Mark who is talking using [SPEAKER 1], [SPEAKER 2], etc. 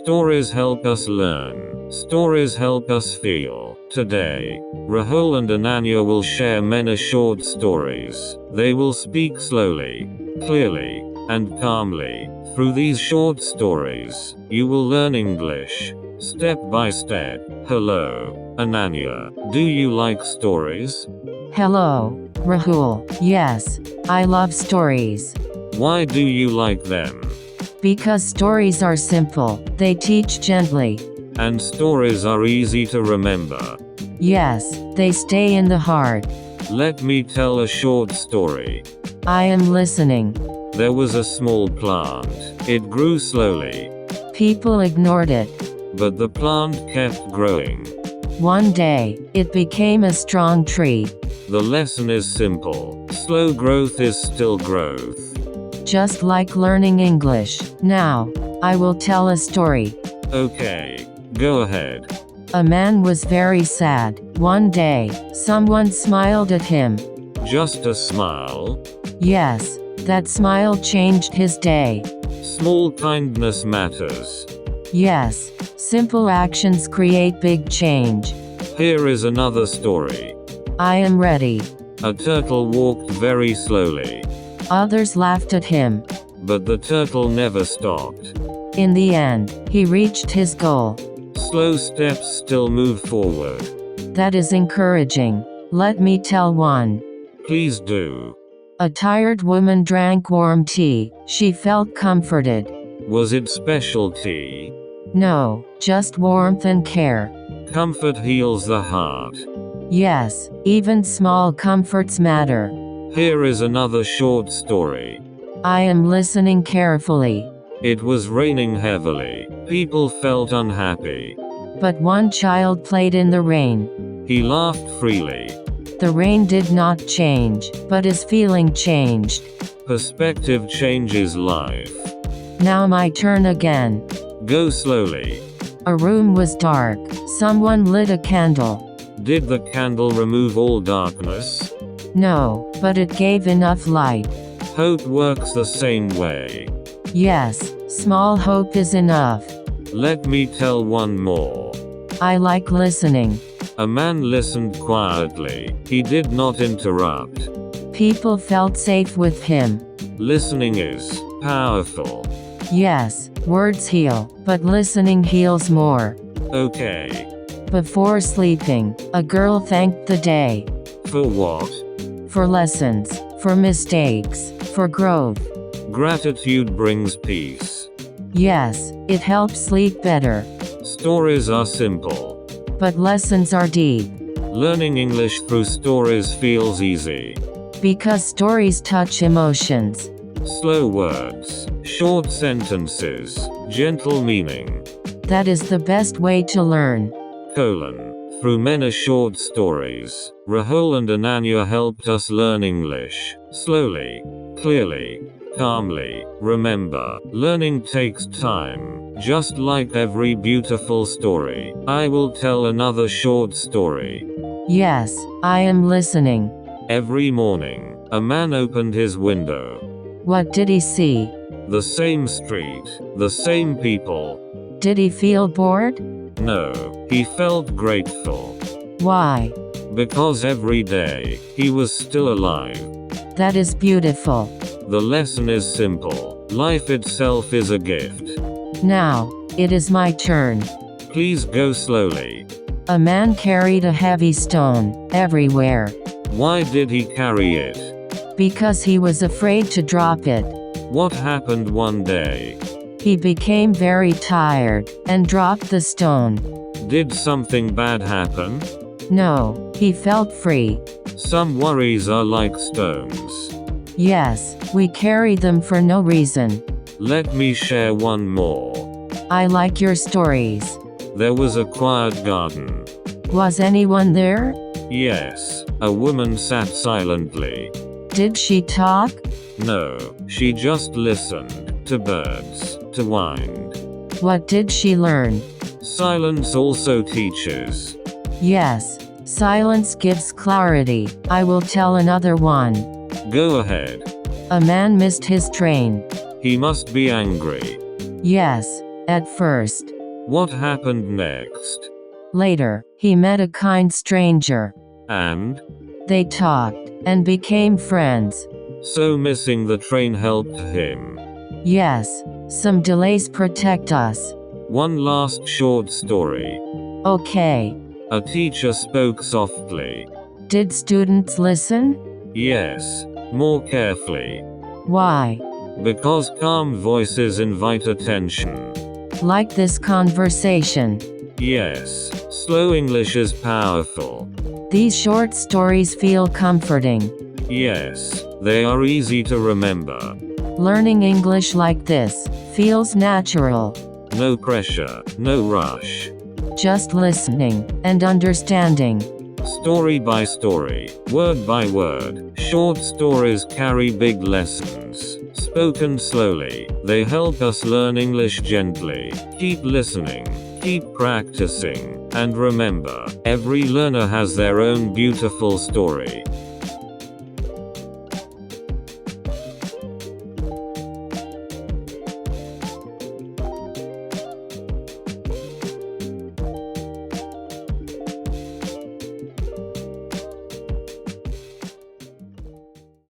[SPEAKER 1] Stories help us learn. Stories help us feel. Today, Rahul and Ananya will share many short stories. They will speak slowly, clearly, and calmly. Through these short stories, you will learn English, step by step. Hello, Ananya. Do you like stories?
[SPEAKER 2] Hello, Rahul. Yes, I love stories.
[SPEAKER 1] Why do you like them?
[SPEAKER 2] Because stories are simple, they teach gently.
[SPEAKER 1] And stories are easy to remember.
[SPEAKER 2] Yes, they stay in the heart.
[SPEAKER 1] Let me tell a short story.
[SPEAKER 2] I am listening.
[SPEAKER 1] There was a small plant. It grew slowly.
[SPEAKER 2] People ignored it.
[SPEAKER 1] But the plant kept growing.
[SPEAKER 2] One day, it became a strong tree.
[SPEAKER 1] The lesson is simple. Slow growth is still growth.
[SPEAKER 2] Just like learning English. Now, I will tell a story.
[SPEAKER 1] Okay, go ahead.
[SPEAKER 2] A man was very sad. One day, someone smiled at him.
[SPEAKER 1] Just a smile?
[SPEAKER 2] Yes, that smile changed his day.
[SPEAKER 1] Small kindness matters.
[SPEAKER 2] Yes, simple actions create big change.
[SPEAKER 1] Here is another story.
[SPEAKER 2] I am ready.
[SPEAKER 1] A turtle walked very slowly.
[SPEAKER 2] Others laughed at him.
[SPEAKER 1] But the turtle never stopped.
[SPEAKER 2] In the end, he reached his goal.
[SPEAKER 1] Slow steps still move forward.
[SPEAKER 2] That is encouraging. Let me tell one.
[SPEAKER 1] Please do.
[SPEAKER 2] A tired woman drank warm tea. She felt comforted.
[SPEAKER 1] Was it special tea?
[SPEAKER 2] No, just warmth and care.
[SPEAKER 1] Comfort heals the heart.
[SPEAKER 2] Yes, even small comforts matter.
[SPEAKER 1] Here is another short story.
[SPEAKER 2] I am listening carefully.
[SPEAKER 1] It was raining heavily. People felt unhappy.
[SPEAKER 2] But one child played in the rain.
[SPEAKER 1] He laughed freely.
[SPEAKER 2] The rain did not change, but his feeling changed.
[SPEAKER 1] Perspective changes life.
[SPEAKER 2] Now my turn again.
[SPEAKER 1] Go slowly.
[SPEAKER 2] A room was dark. Someone lit a candle.
[SPEAKER 1] Did the candle remove all darkness?
[SPEAKER 2] No, but it gave enough light.
[SPEAKER 1] Hope works the same way.
[SPEAKER 2] Yes, small hope is enough.
[SPEAKER 1] Let me tell one more.
[SPEAKER 2] I like listening.
[SPEAKER 1] A man listened quietly. He did not interrupt.
[SPEAKER 2] People felt safe with him.
[SPEAKER 1] Listening is powerful.
[SPEAKER 2] Yes, words heal, but listening heals more.
[SPEAKER 1] Okay.
[SPEAKER 2] Before sleeping, a girl thanked the day.
[SPEAKER 1] For what?
[SPEAKER 2] For lessons, for mistakes, for growth.
[SPEAKER 1] Gratitude brings peace.
[SPEAKER 2] Yes, it helps sleep better.
[SPEAKER 1] Stories are simple.
[SPEAKER 2] But lessons are deep.
[SPEAKER 1] Learning English through stories feels easy.
[SPEAKER 2] Because stories touch emotions.
[SPEAKER 1] Slow words, short sentences, gentle meaning.
[SPEAKER 2] That is the best way to learn.
[SPEAKER 1] Through many short stories, Rahul and Ananya helped us learn English. Slowly, clearly, calmly. Remember, learning takes time. Just like every beautiful story, I will tell another short story.
[SPEAKER 2] Yes, I am listening.
[SPEAKER 1] Every morning, a man opened his window.
[SPEAKER 2] What did he see?
[SPEAKER 1] The same street, the same people.
[SPEAKER 2] Did he feel bored?
[SPEAKER 1] No, he felt grateful.
[SPEAKER 2] Why?
[SPEAKER 1] Because every day, he was still alive.
[SPEAKER 2] That is beautiful.
[SPEAKER 1] The lesson is simple. Life itself is a gift.
[SPEAKER 2] Now, it is my turn.
[SPEAKER 1] Please go slowly.
[SPEAKER 2] A man carried a heavy stone everywhere.
[SPEAKER 1] Why did he carry it?
[SPEAKER 2] Because he was afraid to drop it.
[SPEAKER 1] What happened one day?
[SPEAKER 2] He became very tired and dropped the stone.
[SPEAKER 1] Did something bad happen?
[SPEAKER 2] No, he felt free.
[SPEAKER 1] Some worries are like stones.
[SPEAKER 2] Yes, we carry them for no reason.
[SPEAKER 1] Let me share one more.
[SPEAKER 2] I like your stories.
[SPEAKER 1] There was a quiet garden.
[SPEAKER 2] Was anyone there?
[SPEAKER 1] Yes, a woman sat silently.
[SPEAKER 2] Did she talk?
[SPEAKER 1] No, she just listened. To birds, to wind.
[SPEAKER 2] What did she learn?
[SPEAKER 1] Silence also teaches.
[SPEAKER 2] Yes, silence gives clarity. I will tell another one.
[SPEAKER 1] Go ahead.
[SPEAKER 2] A man missed his train.
[SPEAKER 1] He must be angry.
[SPEAKER 2] Yes, at first.
[SPEAKER 1] What happened next?
[SPEAKER 2] Later, he met a kind stranger.
[SPEAKER 1] And?
[SPEAKER 2] They talked and became friends.
[SPEAKER 1] So missing the train helped him.
[SPEAKER 2] Yes, some delays protect us.
[SPEAKER 1] One last short story.
[SPEAKER 2] Okay.
[SPEAKER 1] A teacher spoke softly.
[SPEAKER 2] Did students listen?
[SPEAKER 1] Yes, more carefully.
[SPEAKER 2] Why?
[SPEAKER 1] Because calm voices invite attention.
[SPEAKER 2] Like this conversation.
[SPEAKER 1] Yes, slow English is powerful.
[SPEAKER 2] These short stories feel comforting.
[SPEAKER 1] Yes, they are easy to remember.
[SPEAKER 2] Learning English like this feels natural.
[SPEAKER 1] No pressure, no rush.
[SPEAKER 2] Just listening and understanding.
[SPEAKER 1] Story by story, word by word, short stories carry big lessons. Spoken slowly, they help us learn English gently. Keep listening, keep practicing, and remember, every learner has their own beautiful story.